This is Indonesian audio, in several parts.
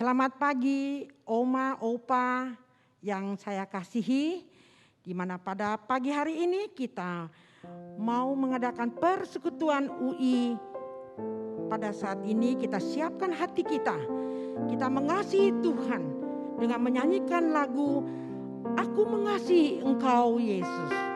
Selamat pagi Oma, Opa yang saya kasihi, di mana pada pagi hari ini kita mau mengadakan persekutuan UI. Pada saat ini kita siapkan hati kita mengasihi Tuhan dengan menyanyikan lagu Aku Mengasihi Engkau Yesus.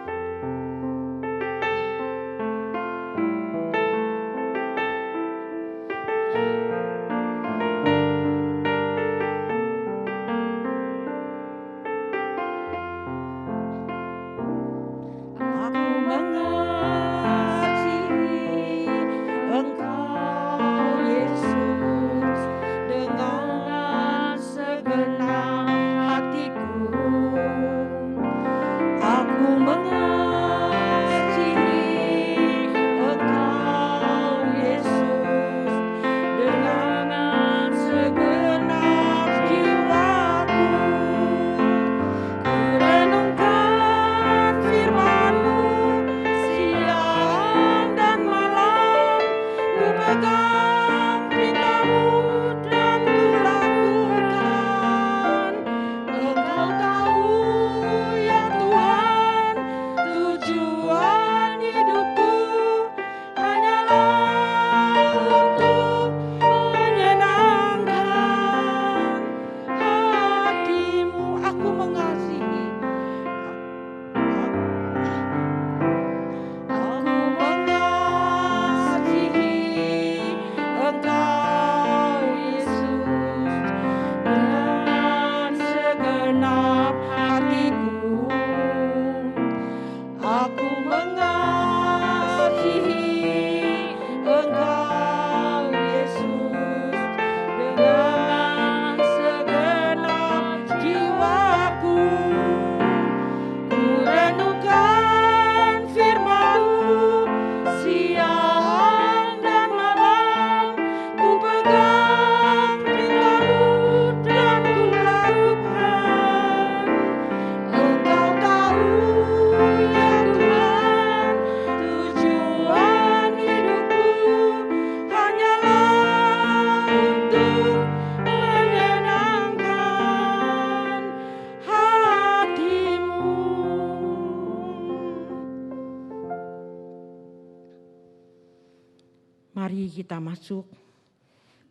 Mari kita masuk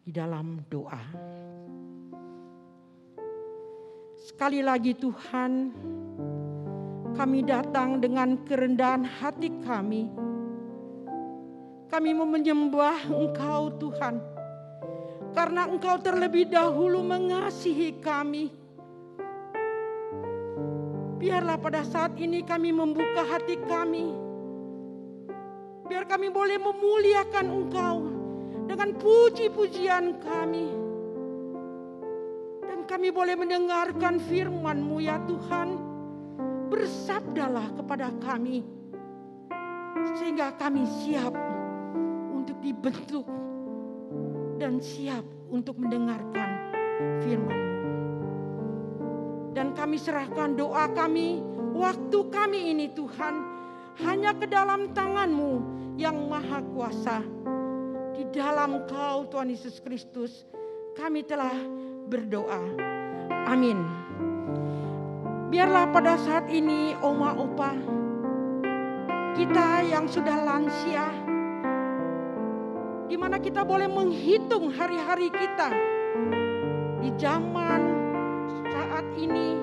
di dalam doa. Sekali lagi Tuhan, kami datang dengan kerendahan hati kami. Kami mau menyembah Engkau Tuhan, karena Engkau terlebih dahulu mengasihi kami. Biarlah pada saat ini kami membuka hati kami. Biar kami boleh memuliakan Engkau dengan puji-pujian kami. Dan kami boleh mendengarkan firman-Mu ya Tuhan. Bersabdalah kepada kami. Sehingga kami siap untuk dibentuk. Dan siap untuk mendengarkan firman-Mu. Dan kami serahkan doa kami, waktu kami ini Tuhan. Hanya ke dalam tangan-Mu yang maha kuasa. Di dalam Kau Tuhan Yesus Kristus kami telah berdoa. Amin. Biarlah pada saat ini Oma Opa, kita yang sudah lansia, di mana kita boleh menghitung hari-hari kita di zaman saat ini,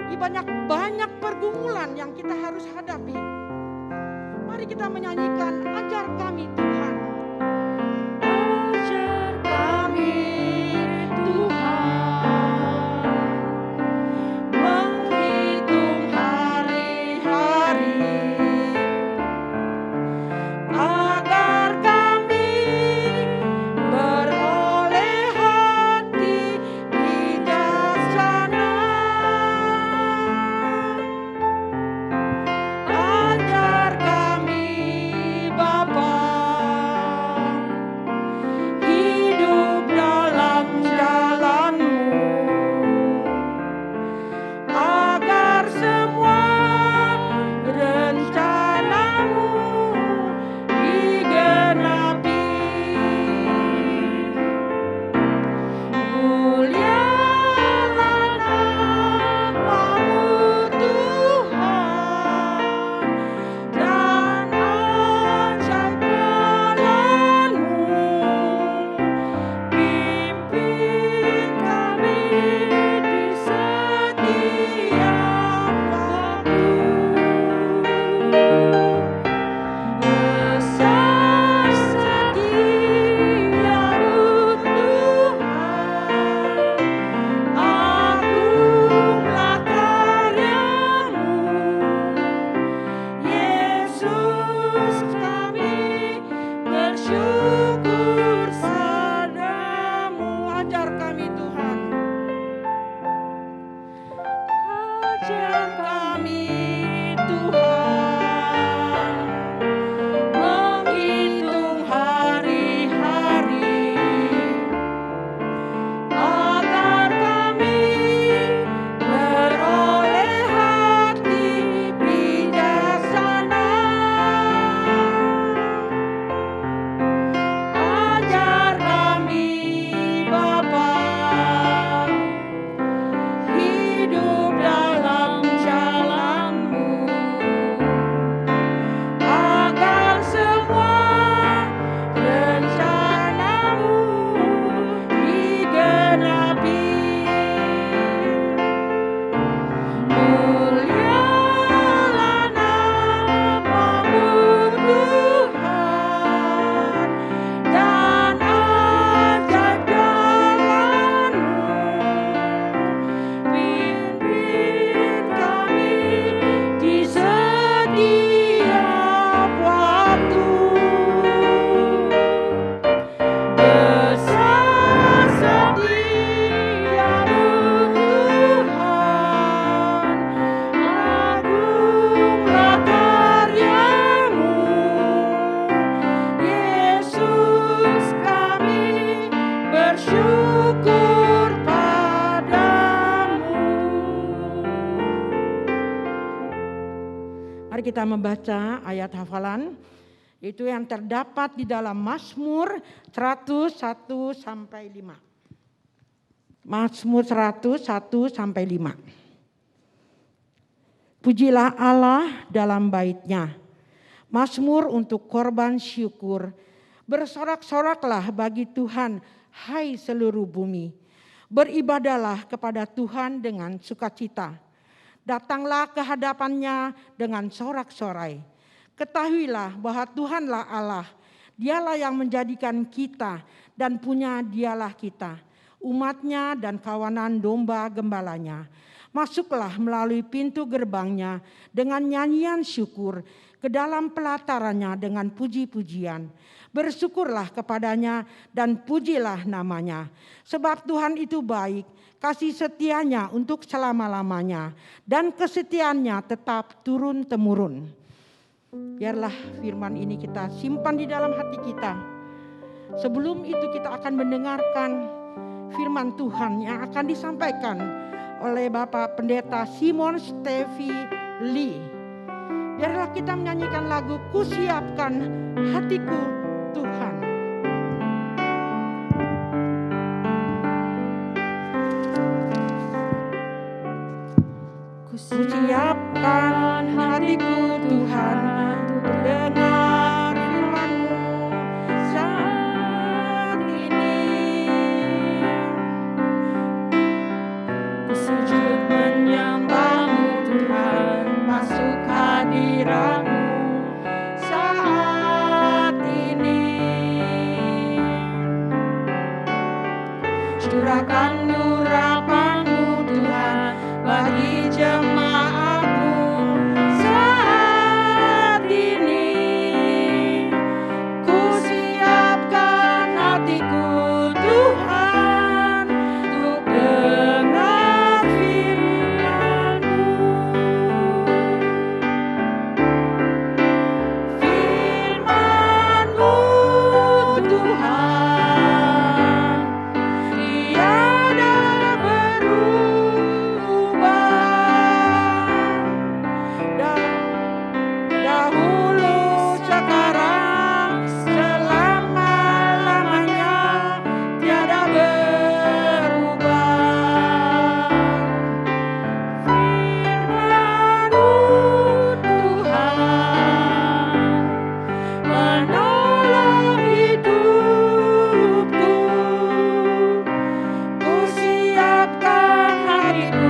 di banyak pergumulan yang kita harus hadapi. Mari kita menyanyikan ajar kami Tuhan. Ajar kami Tuhan, menghitung hari-hari, agar kami beroleh hati bijaksana. Ajar kami Bapa Mari kita membaca ayat hafalan. Itu yang terdapat di dalam Mazmur 101 sampai 5. Mazmur 101 sampai 5. Pujilah Allah dalam bait-Nya. Mazmur untuk korban syukur. Bersorak-soraklah bagi Tuhan, hai seluruh bumi. Beribadahlah kepada Tuhan dengan sukacita. Datanglah ke hadapan-Nya dengan sorak-sorai. Ketahuilah bahwa Tuhanlah Allah. Dialah yang menjadikan kita dan punya Dialah kita. Umat-Nya dan kawanan domba gembalanya. Masuklah melalui pintu gerbang-Nya dengan nyanyian syukur, ke dalam pelataran-Nya dengan puji-pujian. Bersyukurlah kepada-Nya dan pujilah nama-Nya. Sebab Tuhan itu baik, kasih setia-Nya untuk selama-lamanya, dan kesetiaan-Nya tetap turun-temurun. Biarlah firman ini kita simpan di dalam hati kita. Sebelum itu kita akan mendengarkan firman Tuhan yang akan disampaikan oleh Bapak Pendeta Simon Stevie Lee. Biarlah kita menyanyikan lagu Kusiapkan Hatiku Tuhan. Kusiapkan hatiku Tuhan, dengar firman-Mu saat ini. Sujud menyembah-Mu Tuhan, masuk hadirat-Mu saat ini. Curahkan urapan-Mu Tuhan bagi jemaat-Mu saat ini. Kusiapkan hatiku Tuhan, untuk dengar firman-Mu. Firman-Mu Tuhan, tiada berubah. Dahulu sekarang selama-lamanya tiada berubah. Firman-Mu Tuhan, menolong hidupku. Kusiapkan hatiku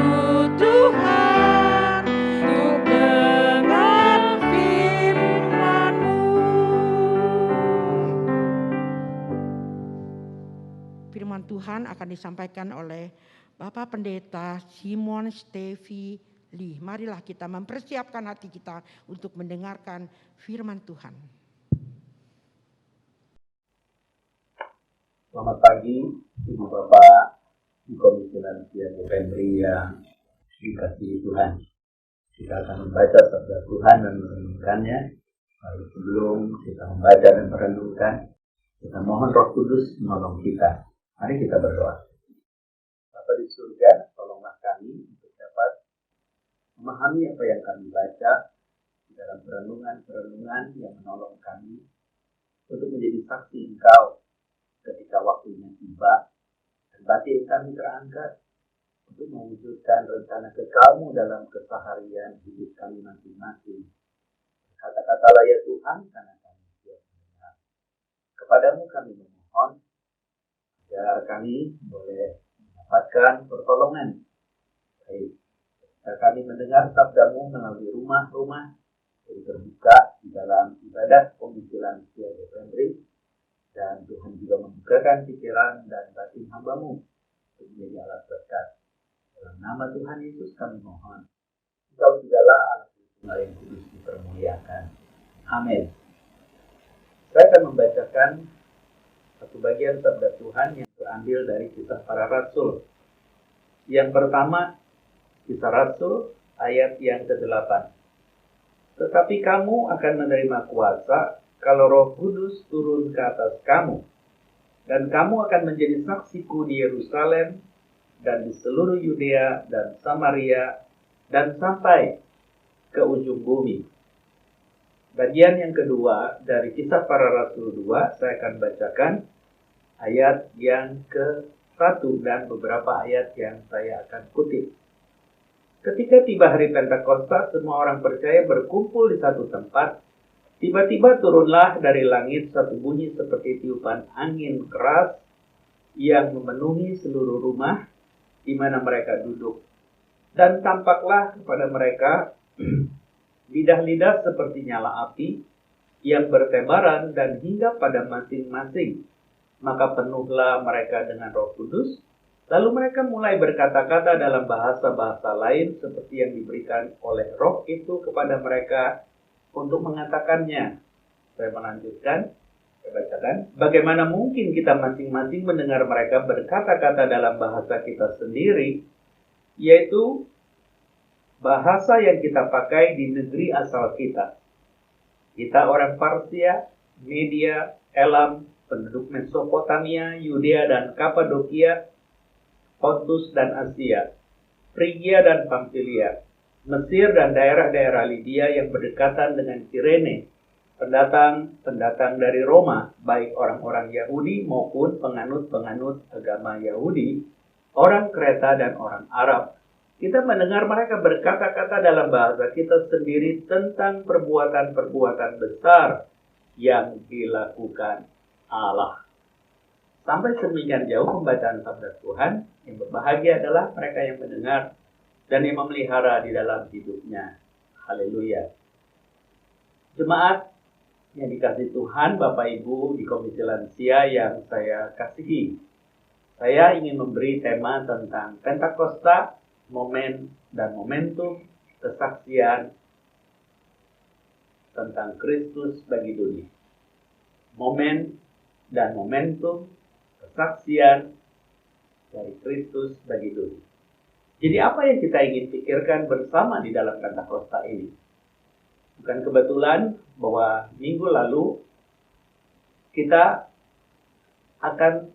Tuhan, untuk dengar firman-Mu. Firman Tuhan akan disampaikan oleh Bapak Pendeta Simon Stevie Lee. Marilah kita mempersiapkan hati kita untuk mendengarkan firman Tuhan. Selamat pagi, Ibu Bapak di Komisi Lansia Pemberi yang dikasihi Tuhan. Kita akan membaca sabda Tuhan dan merenungkannya. Lalu sebelum kita membaca dan merenungkan, kita mohon Roh Kudus menolong kita. Mari kita berdoa. Bapa di surga, tolonglah kami untuk dapat memahami apa yang kami baca di dalam perenungan-perenungan yang menolong kami untuk menjadi saksi Engkau ketika waktunya tiba, dan batin kami terangkat untuk mewujudkan rencana kekal-Mu dalam keseharian hidup kami masing-masing. Kata-katalah ya Tuhan, karena kami siap mendengar. Kepadamu kami memohon, agar kami boleh mendapatkan pertolongan. Baik, ketika kami mendengar sabda-Mu melalui rumah-rumah, yang terbuka di dalam ibadah Komisi Lansia Pemberi, dan Tuhan juga membukakan pikiran dan batin hamba-Mu untuk menjadi alat berkat. Dalam nama Tuhan Yesus kami mohon. Engkau jugalah Allah yang kudus dipermuliakan. Amin. Saya akan membacakan satu bagian sabda Tuhan yang terambil dari Kisah Para Rasul. Yang pertama, Kisah Rasul ayat yang ke-8. Tetapi kamu akan menerima kuasa kalau Roh Kudus turun ke atas kamu, dan kamu akan menjadi saksiku di Yerusalem dan di seluruh Yudea dan Samaria dan sampai ke ujung bumi. Bagian yang kedua dari Kisah Para Rasul 2, saya akan bacakan ayat yang ke-1 dan beberapa ayat yang saya akan kutip. Ketika tiba hari Pentakosta, semua orang percaya berkumpul di satu tempat. Tiba-tiba turunlah dari langit satu bunyi seperti tiupan angin keras yang memenuhi seluruh rumah di mana mereka duduk. Dan tampaklah kepada mereka lidah-lidah seperti nyala api yang bertebaran dan hinggap pada masing-masing. Maka penuhlah mereka dengan Roh Kudus. Lalu mereka mulai berkata-kata dalam bahasa-bahasa lain seperti yang diberikan oleh Roh itu kepada mereka untuk mengatakannya. Saya melanjutkan, saya bacakan. Bagaimana mungkin kita masing-masing mendengar mereka berkata-kata dalam bahasa kita sendiri, yaitu bahasa yang kita pakai di negeri asal kita. Kita orang Parsia, Media, Elam, penduduk Mesopotamia, Yudea dan Kapadokia, Pontus dan Asia, Frigia dan Pamfilia, Mesir dan daerah-daerah Lydia yang berdekatan dengan Kirene, pendatang-pendatang dari Roma, baik orang-orang Yahudi maupun penganut-penganut agama Yahudi, orang Kreta dan orang Arab. Kita mendengar mereka berkata-kata dalam bahasa kita sendiri tentang perbuatan-perbuatan besar yang dilakukan Allah. Sampai sedemikian jauh pembacaan sabda Tuhan. Yang berbahagia adalah mereka yang mendengar dan yang memelihara di dalam hidupnya. Haleluya. Jemaat yang dikasihi Tuhan, Bapak Ibu di Komisi Lansia yang saya kasihi. Saya ingin memberi tema tentang Pentakosta, momen dan momentum kesaksian tentang Kristus bagi dunia. Momen dan momentum kesaksian dari Kristus bagi dunia. Jadi apa yang kita ingin pikirkan bersama di dalam Pentakosta ini? Bukan kebetulan bahwa minggu lalu kita akan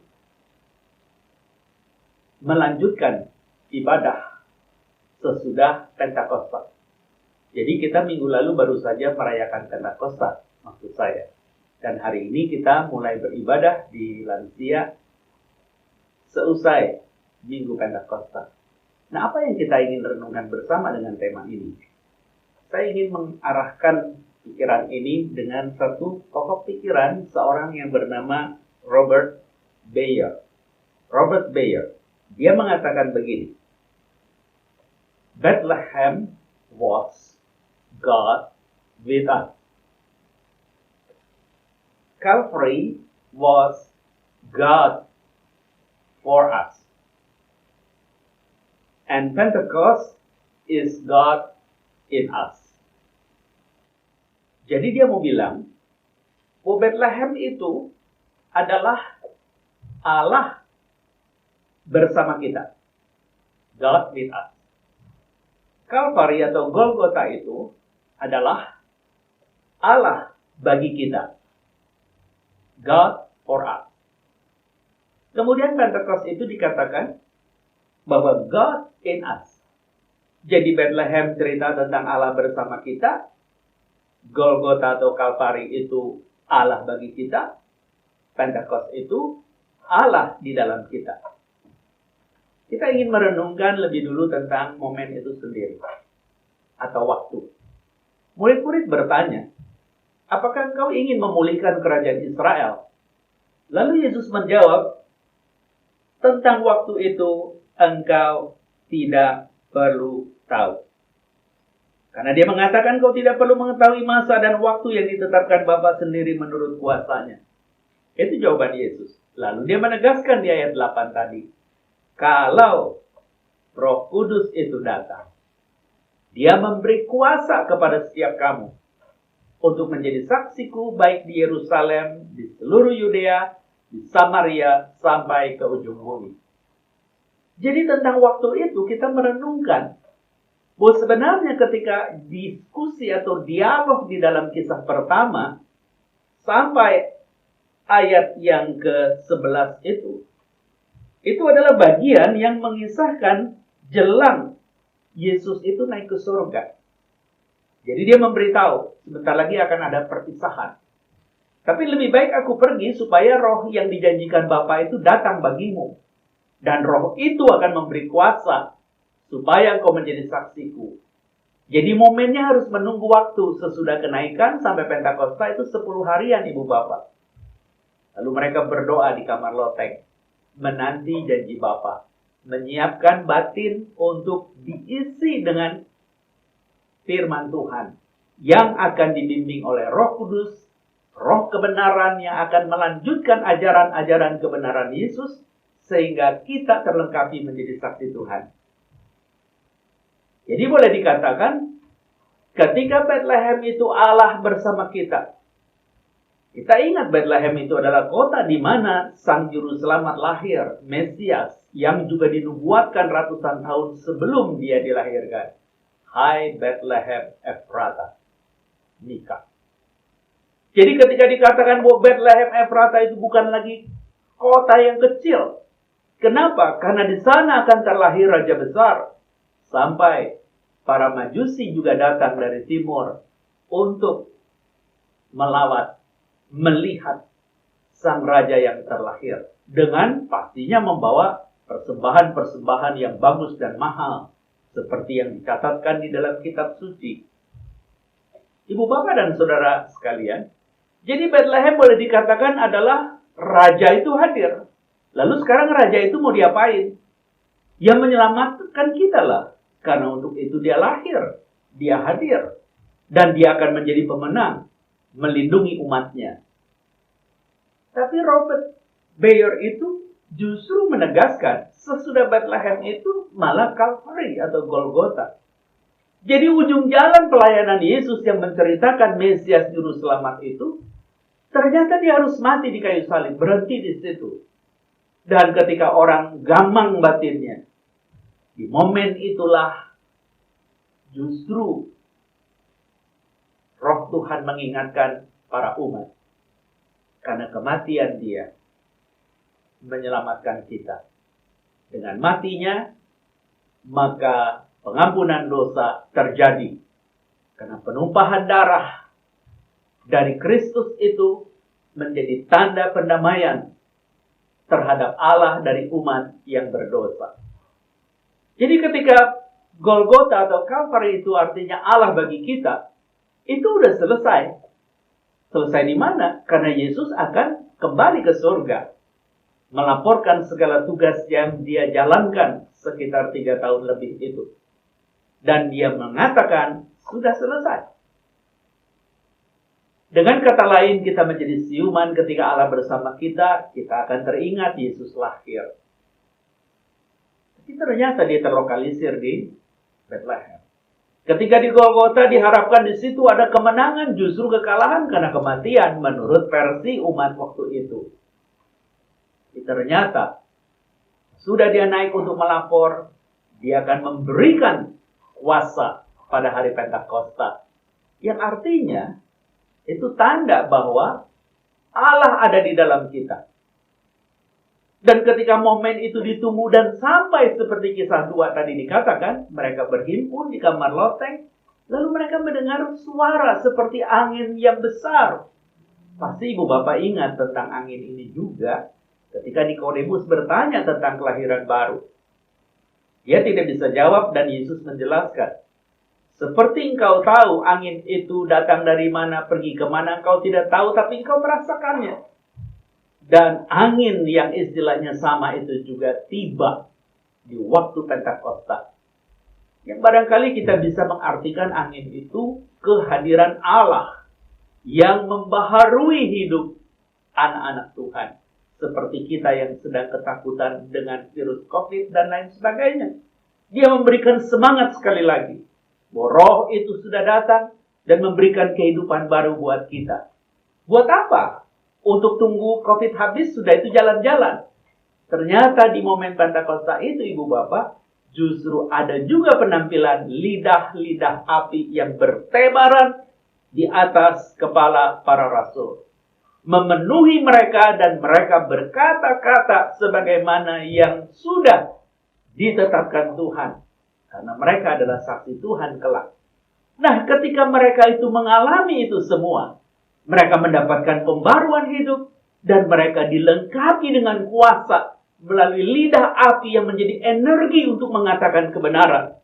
melanjutkan ibadah sesudah Pentakosta. Jadi kita minggu lalu baru saja merayakan Pentakosta, maksud saya. Dan hari ini kita mulai beribadah di Lansia seusai Minggu Pentakosta. Nah, apa yang kita ingin renungkan bersama dengan tema ini? Saya ingin mengarahkan pikiran ini dengan satu pokok pikiran seorang yang bernama Robert Bayer. Robert Bayer, dia mengatakan begini. Bethlehem was God with us. Calvary was God for us. And Pentecost is God in us. Jadi dia mau bilang, bahwa Bethlehem itu adalah Allah bersama kita. God with us. Calvary atau Golgota itu adalah Allah bagi kita. God for us. Kemudian Pentecost itu dikatakan bahwa God in us. Jadi Bethlehem cerita tentang Allah bersama kita. Golgota atau Kalvari itu Allah bagi kita. Pentecost itu Allah di dalam kita. Kita ingin merenungkan lebih dulu tentang momen itu sendiri. Atau waktu. Murid-murid bertanya, apakah engkau ingin memulihkan kerajaan Israel? Lalu Yesus menjawab, tentang waktu itu engkau tidak perlu tahu. Karena dia mengatakan kau tidak perlu mengetahui masa dan waktu yang ditetapkan Bapa sendiri menurut kuasanya. Itu jawaban Yesus. Lalu dia menegaskan di ayat 8 tadi. Kalau Roh Kudus itu datang, dia memberi kuasa kepada setiap kamu untuk menjadi saksiku baik di Yerusalem, di seluruh Yudea, di Samaria, sampai ke ujung bumi. Jadi tentang waktu itu kita merenungkan bahwa sebenarnya ketika diskusi atau dialog di dalam kisah pertama sampai ayat yang ke-11 itu adalah bagian yang mengisahkan jelang Yesus itu naik ke surga. Jadi dia memberitahu, sebentar lagi akan ada perpisahan. Tapi lebih baik aku pergi supaya roh yang dijanjikan Bapa itu datang bagimu. Dan roh itu akan memberi kuasa supaya engkau menjadi saksiku. Jadi momennya harus menunggu waktu sesudah kenaikan sampai Pentakosta itu 10 harian ibu bapak. Lalu mereka berdoa di kamar loteng, menanti janji Bapa, menyiapkan batin untuk diisi dengan firman Tuhan yang akan dibimbing oleh Roh Kudus, Roh kebenaran yang akan melanjutkan ajaran-ajaran kebenaran Yesus sehingga kita terlengkapi menjadi saksi Tuhan. Jadi boleh dikatakan ketika Bethlehem itu Allah bersama kita. Kita ingat Bethlehem itu adalah kota di mana Sang Juru Selamat lahir, Mesias, yang juga dinubuatkan ratusan tahun sebelum dia dilahirkan. Hai Bethlehem Efrata, Mika. Jadi ketika dikatakan bahwa Bethlehem Efrata itu bukan lagi kota yang kecil. Kenapa? Karena di sana akan terlahir Raja Besar. Sampai para Majusi juga datang dari timur untuk melawat, melihat sang raja yang terlahir. Dengan pastinya membawa persembahan-persembahan yang bagus dan mahal. Seperti yang dicatatkan di dalam kitab suci. Ibu bapak dan saudara sekalian. Jadi Bethlehem boleh dikatakan adalah raja itu hadir. Lalu sekarang raja itu mau diapain? Yang menyelamatkan kita lah. Karena untuk itu dia lahir. Dia hadir. Dan dia akan menjadi pemenang. Melindungi umatnya. Tapi Robert Bayer itu justru menegaskan sesudah Bethlehem itu malah Calvary atau Golgota. Jadi ujung jalan pelayanan Yesus yang menceritakan Mesias Juru Selamat itu, ternyata dia harus mati di kayu salib, berhenti di situ. Dan ketika orang gamang batinnya, di momen itulah justru Roh Tuhan mengingatkan para umat. Karena kematian dia menyelamatkan kita. Dengan matinya, maka pengampunan dosa terjadi. Karena penumpahan darah dari Kristus itu menjadi tanda pendamaian terhadap Allah dari umat yang berdosa. Jadi ketika Golgota atau Calvary itu artinya Allah bagi kita, itu udah selesai. Selesai di mana? Karena Yesus akan kembali ke surga. Melaporkan segala tugas yang dia jalankan sekitar 3 tahun lebih itu. Dan dia mengatakan, sudah selesai. Dengan kata lain, kita menjadi siuman ketika Allah bersama kita, kita akan teringat Yesus lahir. Tapi ternyata dia terlokalisir di Bethlehem. Ketika di Golgota diharapkan di situ ada kemenangan, justru kekalahan karena kematian menurut versi umat waktu itu. Ternyata sudah dia naik untuk melapor, dia akan memberikan kuasa pada hari Pentakosta. Yang artinya itu tanda bahwa Allah ada di dalam kita. Dan ketika momen itu ditunggu dan sampai seperti kisah 2 tadi dikatakan, mereka berhimpun di kamar loteng, lalu mereka mendengar suara seperti angin yang besar. Pasti ibu bapak ingat tentang angin ini juga ketika Nikodemus bertanya tentang kelahiran baru. Dia tidak bisa jawab dan Yesus menjelaskan. Seperti engkau tahu angin itu datang dari mana, pergi kemana, engkau tidak tahu, tapi engkau merasakannya. Dan angin yang istilahnya sama itu juga tiba di waktu Pentakosta. Yang barangkali kita bisa mengartikan angin itu kehadiran Allah yang membaharui hidup anak-anak Tuhan. Seperti kita yang sedang ketakutan dengan virus COVID dan lain sebagainya. Dia memberikan semangat sekali lagi. Bahwa roh itu sudah datang dan memberikan kehidupan baru buat kita. Buat apa? Untuk tunggu COVID habis, sudah itu jalan-jalan. Ternyata di momen Pentakosta itu, ibu bapak, justru ada juga penampilan lidah-lidah api yang bertebaran di atas kepala para rasul. Memenuhi mereka dan mereka berkata-kata sebagaimana yang sudah ditetapkan Tuhan. Karena mereka adalah saksi Tuhan kelak. Nah, ketika mereka itu mengalami itu semua, mereka mendapatkan pembaruan hidup, dan mereka dilengkapi dengan kuasa melalui lidah api yang menjadi energi untuk mengatakan kebenaran.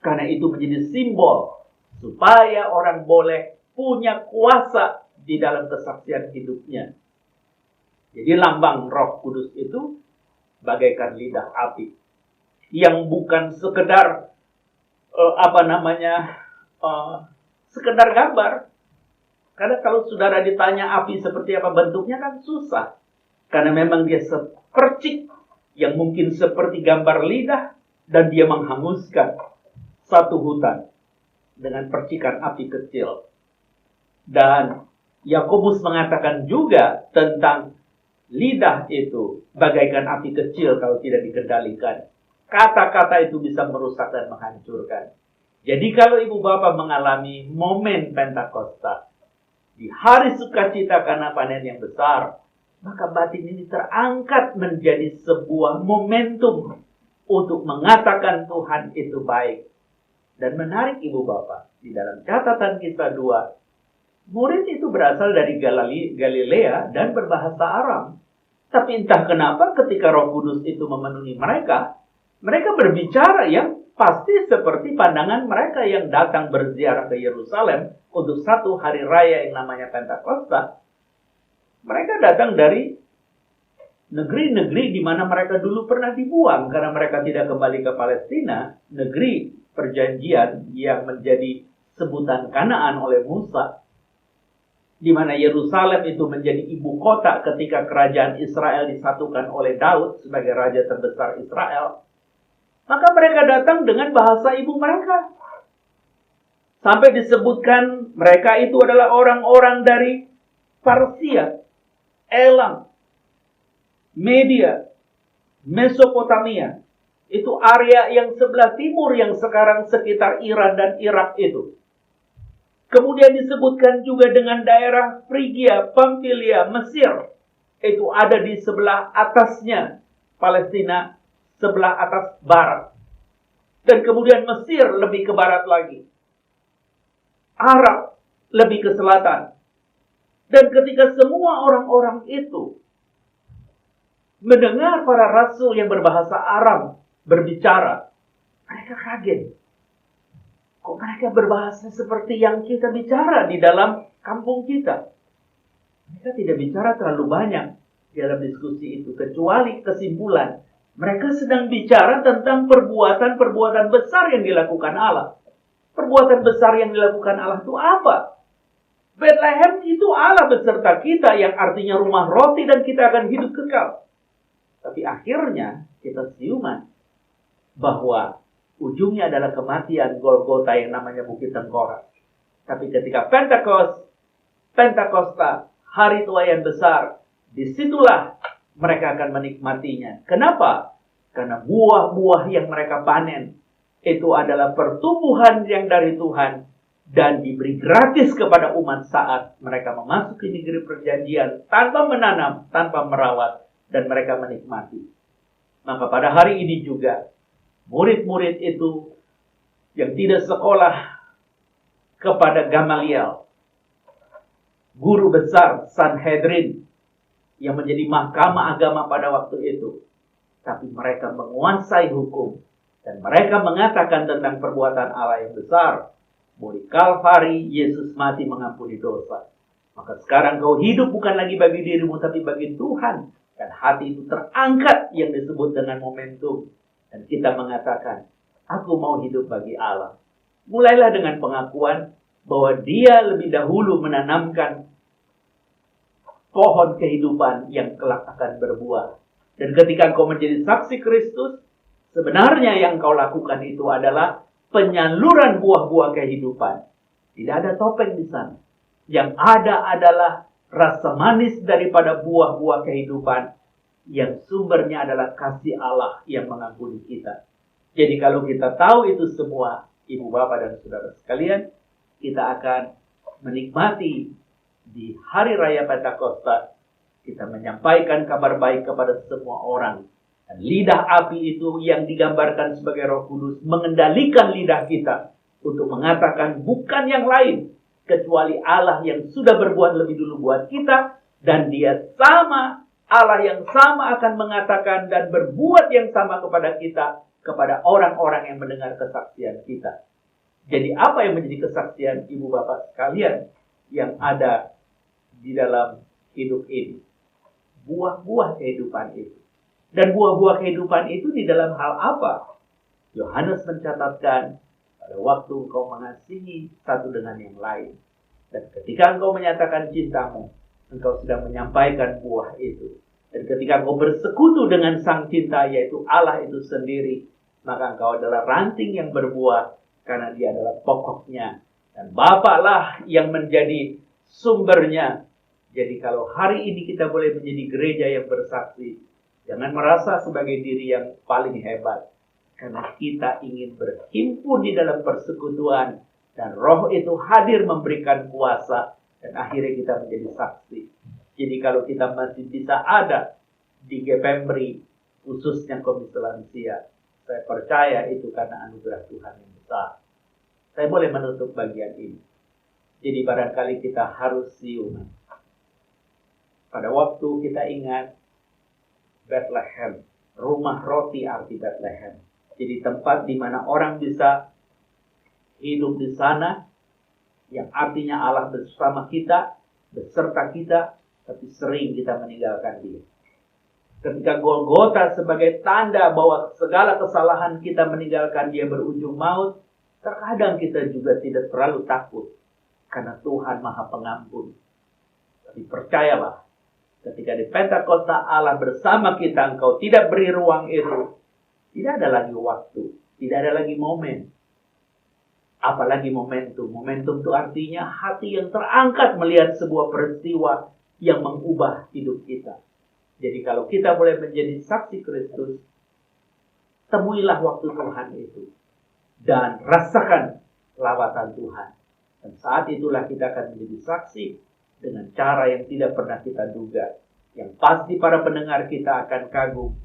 Karena itu menjadi simbol supaya orang boleh punya kuasa di dalam kesaksian hidupnya. Jadi lambang Roh Kudus itu bagaikan lidah api yang bukan sekedar sekedar gambar. Karena kalau saudara ditanya api seperti apa bentuknya kan susah. Karena memang dia sepercik yang mungkin seperti gambar lidah, dan dia menghanguskan satu hutan dengan percikan api kecil. Dan Yakobus mengatakan juga tentang lidah itu bagaikan api kecil kalau tidak dikendalikan. Kata-kata itu bisa merusak dan menghancurkan. Jadi kalau ibu bapak mengalami momen Pentakosta, di hari sukacita karena panen yang besar, maka batin ini terangkat menjadi sebuah momentum untuk mengatakan Tuhan itu baik. Dan menarik ibu bapak, di dalam catatan Kisah 2, murid itu berasal dari Galilea dan berbahasa Aram. Tapi entah kenapa ketika Roh Kudus itu memenuhi mereka berbicara yang pasti seperti pandangan mereka yang datang berziarah ke Yerusalem untuk satu hari raya yang namanya Pentakosta. Mereka datang dari negeri-negeri di mana mereka dulu pernah dibuang karena mereka tidak kembali ke Palestina, negeri perjanjian yang menjadi sebutan Kanaan oleh Musa, di mana Yerusalem itu menjadi ibu kota ketika kerajaan Israel disatukan oleh Daud sebagai raja terbesar Israel. Maka mereka datang dengan bahasa ibu mereka. Sampai disebutkan mereka itu adalah orang-orang dari Parsia, Elam, Media, Mesopotamia. Itu area yang sebelah timur yang sekarang sekitar Iran dan Irak itu. Kemudian disebutkan juga dengan daerah Frigia, Pamfilia, Mesir. Itu ada di sebelah atasnya Palestina, sebelah atas barat. Dan kemudian Mesir lebih ke barat lagi. Arab lebih ke selatan. Dan ketika semua orang-orang itu mendengar para rasul yang berbahasa Aram berbicara, mereka kaget. Kok mereka berbahasa seperti yang kita bicara di dalam kampung kita? Mereka tidak bicara terlalu banyak dalam diskusi itu, kecuali kesimpulan. Mereka sedang bicara tentang perbuatan-perbuatan besar yang dilakukan Allah. Perbuatan besar yang dilakukan Allah itu apa? Bethlehem itu Allah beserta kita, yang artinya rumah roti dan kita akan hidup kekal. Tapi akhirnya kita siuman bahwa ujungnya adalah kematian Golgota yang namanya Bukit Tengkorak. Tapi ketika Pentakosta, hari tuaian besar, disitulah mereka akan menikmatinya. Kenapa? Karena buah-buah yang mereka panen itu adalah pertumbuhan yang dari Tuhan dan diberi gratis kepada umat saat mereka memasuki negeri perjanjian tanpa menanam, tanpa merawat, dan mereka menikmati. Maka pada hari ini juga murid-murid itu yang tidak sekolah kepada Gamaliel, guru besar Sanhedrin yang menjadi mahkamah agama pada waktu itu, tapi mereka menguasai hukum dan mereka mengatakan tentang perbuatan Allah yang besar. Di Kalvari Yesus mati mengampuni dosa. Maka sekarang kau hidup bukan lagi bagi dirimu tapi bagi Tuhan, dan hati itu terangkat yang disebut dengan momentum. Dan kita mengatakan, aku mau hidup bagi Allah. Mulailah dengan pengakuan bahwa dia lebih dahulu menanamkan pohon kehidupan yang kelak akan berbuah. Dan ketika engkau menjadi saksi Kristus, sebenarnya yang kau lakukan itu adalah penyaluran buah-buah kehidupan. Tidak ada topeng di sana. Yang ada adalah rasa manis daripada buah-buah kehidupan yang sumbernya adalah kasih Allah yang mengampuni kita. Jadi kalau kita tahu itu semua, ibu bapak dan saudara sekalian, kita akan menikmati di hari raya Pentakosta, kita menyampaikan kabar baik kepada semua orang. Dan lidah api itu yang digambarkan sebagai Roh Kudus mengendalikan lidah kita untuk mengatakan bukan yang lain kecuali Allah yang sudah berbuat lebih dulu buat kita, dan Dia sama, Allah yang sama akan mengatakan dan berbuat yang sama kepada kita, kepada orang-orang yang mendengar kesaksian kita. Jadi apa yang menjadi kesaksian ibu bapak sekalian yang ada di dalam hidup ini? Buah-buah kehidupan itu. Dan buah-buah kehidupan itu di dalam hal apa? Yohanes mencatatkan, pada waktu engkau mengasihi satu dengan yang lain. Dan ketika engkau menyatakan cintamu, engkau sedang menyampaikan buah itu. Dan ketika engkau bersekutu dengan sang cinta, yaitu Allah itu sendiri, maka engkau adalah ranting yang berbuah, karena Dia adalah pokoknya. Dan Bapaklah yang menjadi sumbernya. Jadi kalau hari ini kita boleh menjadi gereja yang bersaksi, jangan merasa sebagai diri yang paling hebat. Karena kita ingin berhimpun di dalam persekutuan. Dan Roh itu hadir memberikan kuasa. Dan akhirnya kita menjadi saksi. Jadi kalau kita masih bisa ada di GPMRI, khususnya Komisi Lansia, saya percaya itu karena anugerah Tuhan yang besar. Saya boleh menutup bagian ini. Jadi barangkali kita harus siung. Pada waktu kita ingat Bethlehem, rumah roti arti Bethlehem. Jadi tempat di mana orang bisa hidup di sana, yang artinya Allah bersama kita, beserta kita, tapi sering kita meninggalkan Dia. Ketika Golgota sebagai tanda bahwa segala kesalahan kita meninggalkan Dia berujung maut, terkadang kita juga tidak terlalu takut, karena Tuhan Maha Pengampun. Tapi percayalah, ketika di Pentakosta Allah bersama kita, engkau tidak beri ruang itu. Tidak ada lagi waktu, tidak ada lagi momen. Apalagi momentum. Momentum itu artinya hati yang terangkat melihat sebuah peristiwa yang mengubah hidup kita. Jadi kalau kita boleh menjadi saksi Kristus, temuilah waktu Tuhan itu. Dan rasakan lawatan Tuhan. Dan saat itulah kita akan menjadi saksi dengan cara yang tidak pernah kita duga. Yang pasti para pendengar kita akan kagum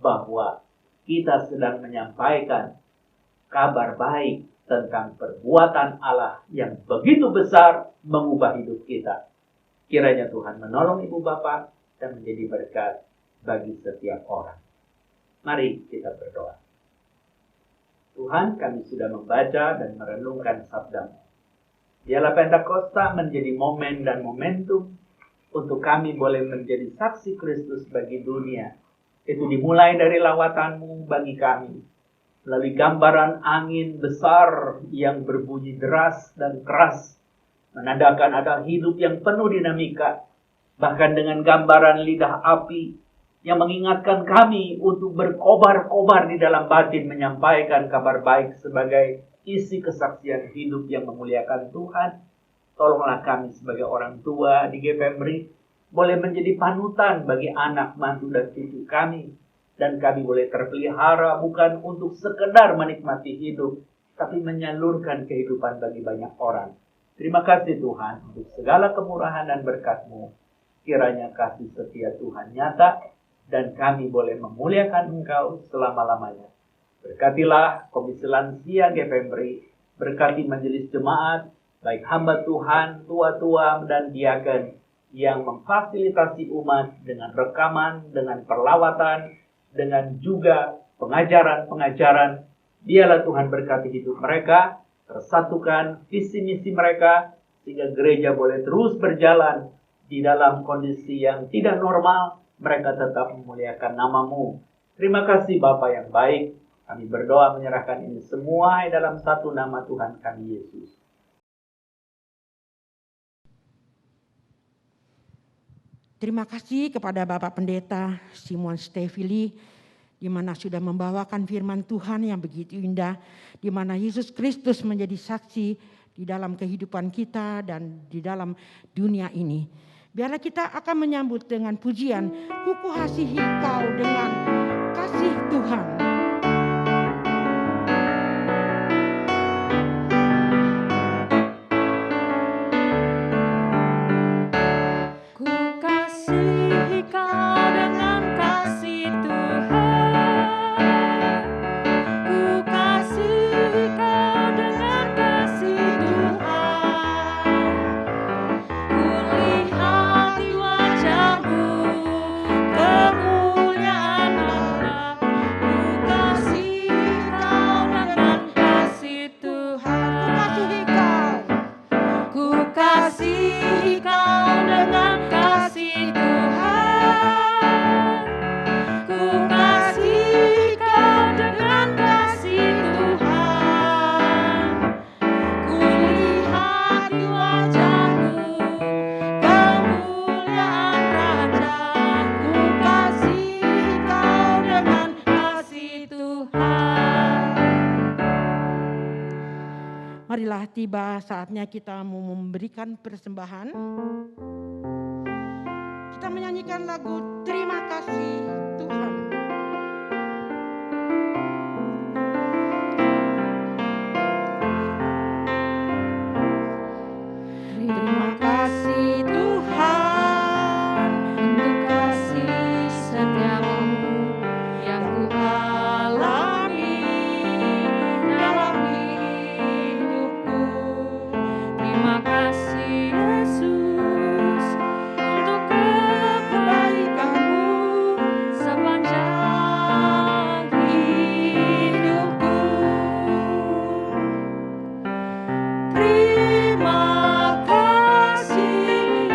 bahwa kita sedang menyampaikan kabar baik tentang perbuatan Allah yang begitu besar mengubah hidup kita. Kiranya Tuhan menolong ibu bapak dan menjadi berkat bagi setiap orang. Mari kita berdoa. Tuhan, kami sudah membaca dan merenungkan sabda-Mu. Biarlah Pentakosta menjadi momen dan momentum untuk kami boleh menjadi saksi Kristus bagi dunia. Itu dimulai dari lawatan-Mu bagi kami. Melalui gambaran angin besar yang berbunyi deras dan keras. Menandakan ada hidup yang penuh dinamika. Bahkan dengan gambaran lidah api yang mengingatkan kami untuk berkobar-kobar di dalam batin menyampaikan kabar baik sebagai isi kesaksian hidup yang memuliakan Tuhan. Tolonglah kami sebagai orang tua di GPMRI boleh menjadi panutan bagi anak, mantu, dan cucu kami. Dan kami boleh terpelihara bukan untuk sekedar menikmati hidup, tapi menyalurkan kehidupan bagi banyak orang. Terima kasih Tuhan untuk segala kemurahan dan berkat-Mu. Kiranya kasih setia Tuhan nyata, dan kami boleh memuliakan Engkau selama-lamanya. Berkatilah Komisi Lansia GPMRI, berkati majelis jemaat, baik hamba Tuhan, tua-tua, dan diaken, yang memfasilitasi umat dengan rekaman, dengan perlawatan, dengan juga pengajaran-pengajaran. Biarlah Tuhan berkati hidup mereka, tersatukan visi misi mereka, sehingga gereja boleh terus berjalan di dalam kondisi yang tidak normal. Mereka tetap memuliakan nama-Mu. Terima kasih Bapa yang baik. Kami berdoa menyerahkan ini semua dalam satu nama Tuhan kami Yesus. Terima kasih kepada Bapak Pendeta Simon Stefili, di mana sudah membawakan firman Tuhan yang begitu indah, di mana Yesus Kristus menjadi saksi di dalam kehidupan kita dan di dalam dunia ini. Biarlah kita akan menyambut dengan pujian, "Ku kasihi kau dengan kasih Tuhan." Ku kasihi kau dengan telah tiba saatnya kita mau memberikan persembahan. Kita menyanyikan lagu Terima Kasih Tuhan. Terima kasih Tuhan untuk kasih setiamu yang ku alami dalam hidupku. Terima kasih Yesus untuk kebaikanmu sepanjang hidupku. Terima kasih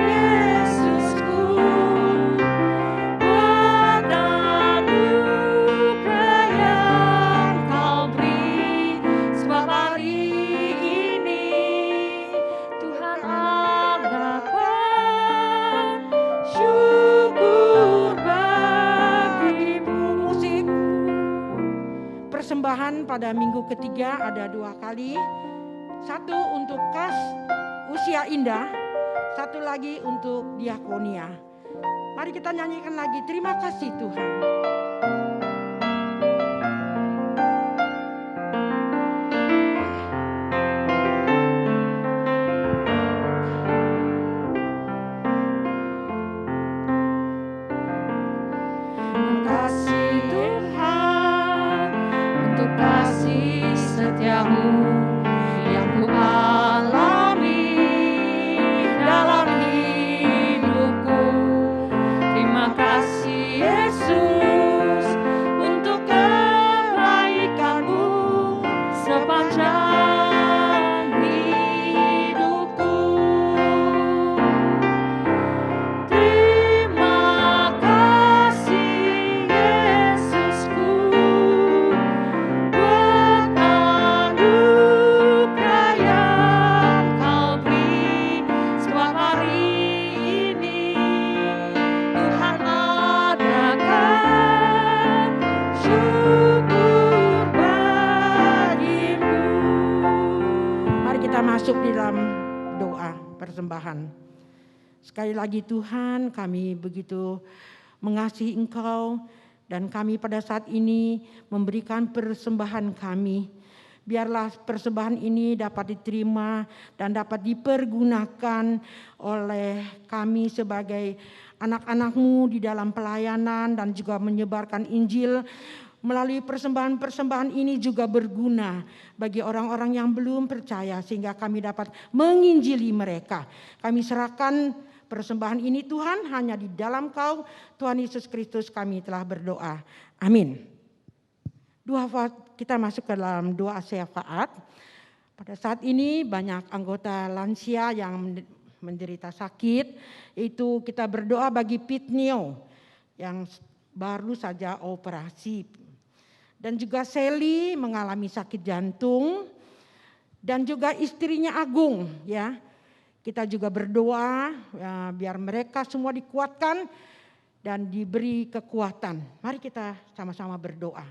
Yesusku buat anugerah yang Kau beri, sebab hari ini Tuhan adakan syukur bagimu. Musik persembahan pada minggu ketiga ada 2 kali. Satu untuk kas usia indah, satu lagi untuk diakonia. Mari kita nyanyikan lagi, terima kasih Tuhan. Terima kasih Tuhan untuk kasih setiamu yang ku alami dalam hidupku. Terima kasih Yesus untuk kebaikanmu sepanjang hidupku. Terima kasih Yesusku buat anugerah yang Kau beri, sebab hari ini Tuhan adakan syukur bagimu. Mari kita masuk di dalam doa persembahan. Sekali lagi Tuhan, kami begitu mengasihi Engkau dan kami pada saat ini memberikan persembahan kami. Biarlah persembahan ini dapat diterima dan dapat dipergunakan oleh kami sebagai anak-anak-Mu di dalam pelayanan dan juga menyebarkan Injil. Melalui persembahan-persembahan ini juga berguna bagi orang-orang yang belum percaya sehingga kami dapat menginjili mereka. Kami serahkan persembahan ini Tuhan hanya di dalam Kau, Tuhan Yesus Kristus kami telah berdoa. Amin. Kita masuk ke dalam doa syafaat. Pada saat ini banyak anggota lansia yang menderita sakit. Itu kita berdoa bagi Pitnio yang baru saja operasi. Dan juga Sally mengalami sakit jantung. Dan juga istrinya Agung ya. Kita juga berdoa ya, biar mereka semua dikuatkan dan diberi kekuatan. Mari kita sama-sama berdoa.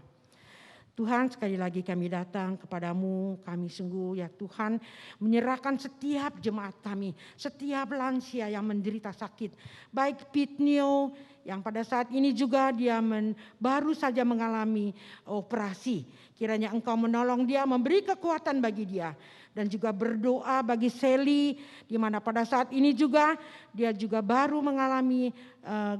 Tuhan, sekali lagi kami datang kepadamu, kami sungguh ya Tuhan menyerahkan setiap jemaat kami, setiap lansia yang menderita sakit. Baik Pitnio yang pada saat ini juga dia baru saja mengalami operasi. Kiranya Engkau menolong dia, memberi kekuatan bagi dia. Dan juga berdoa bagi Sally, di mana pada saat ini juga dia juga baru mengalami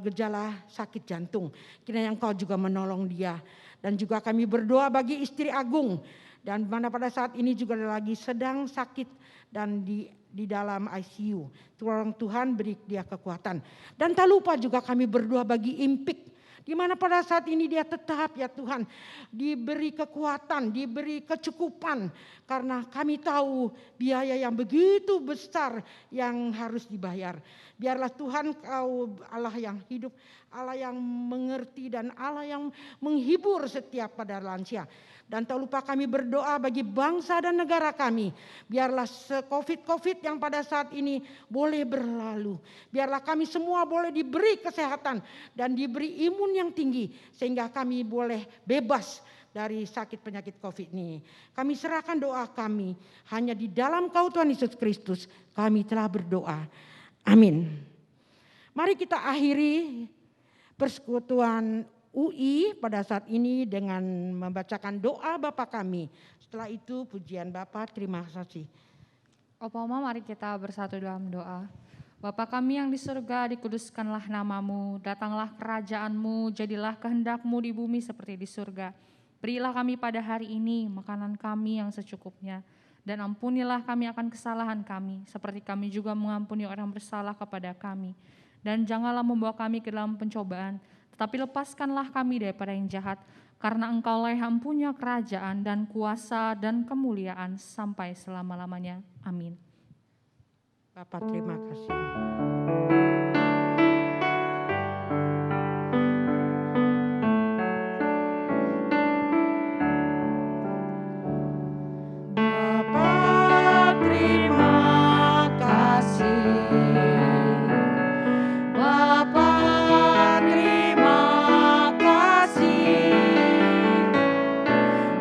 gejala sakit jantung. Kiranya Engkau juga menolong dia. Dan juga kami berdoa bagi istri Agung, dan mana pada saat ini juga lagi sedang sakit dan di dalam ICU. Tolong Tuhan beri dia kekuatan. Dan tak lupa juga kami berdoa bagi Impik, di mana pada saat ini dia tetap ya Tuhan diberi kekuatan, diberi kecukupan. Karena kami tahu biaya yang begitu besar yang harus dibayar. Biarlah Tuhan Kau Allah yang hidup, Allah yang mengerti dan Allah yang menghibur setiap pada lansia. Dan tak lupa kami berdoa bagi bangsa dan negara kami. Biarlah COVID yang pada saat ini boleh berlalu. Biarlah kami semua boleh diberi kesehatan dan diberi imun yang tinggi. Sehingga kami boleh bebas dari sakit penyakit COVID ini. Kami serahkan doa kami hanya di dalam Kau Tuhan Yesus Kristus kami telah berdoa. Amin. Mari kita akhiri persekutuan UI pada saat ini dengan membacakan doa Bapa kami. Setelah itu pujian Bapa, terima kasih. Opoma, mari kita bersatu dalam doa. Bapa kami yang di surga, dikuduskanlah namamu, datanglah kerajaan-Mu, jadilah kehendak-Mu di bumi seperti di surga. Berilah kami pada hari ini makanan kami yang secukupnya, dan ampunilah kami akan kesalahan kami, seperti kami juga mengampuni orang bersalah kepada kami. Dan janganlah membawa kami ke dalam pencobaan, tetapi lepaskanlah kami daripada yang jahat, karena Engkaulah yang punya kerajaan dan kuasa dan kemuliaan sampai selama-lamanya. Amin. Bapak terima kasih. Bapak terima kasih. Bapak terima kasih.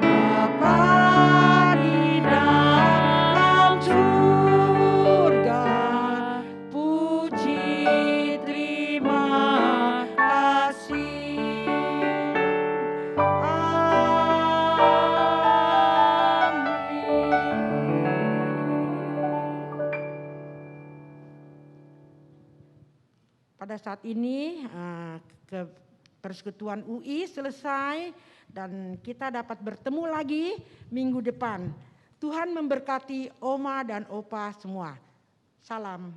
Bapak di dalam surga, puji terima kasih. Pada saat ini persekutuan UI selesai dan kita dapat bertemu lagi minggu depan. Tuhan memberkati Oma dan Opa semua. Salam.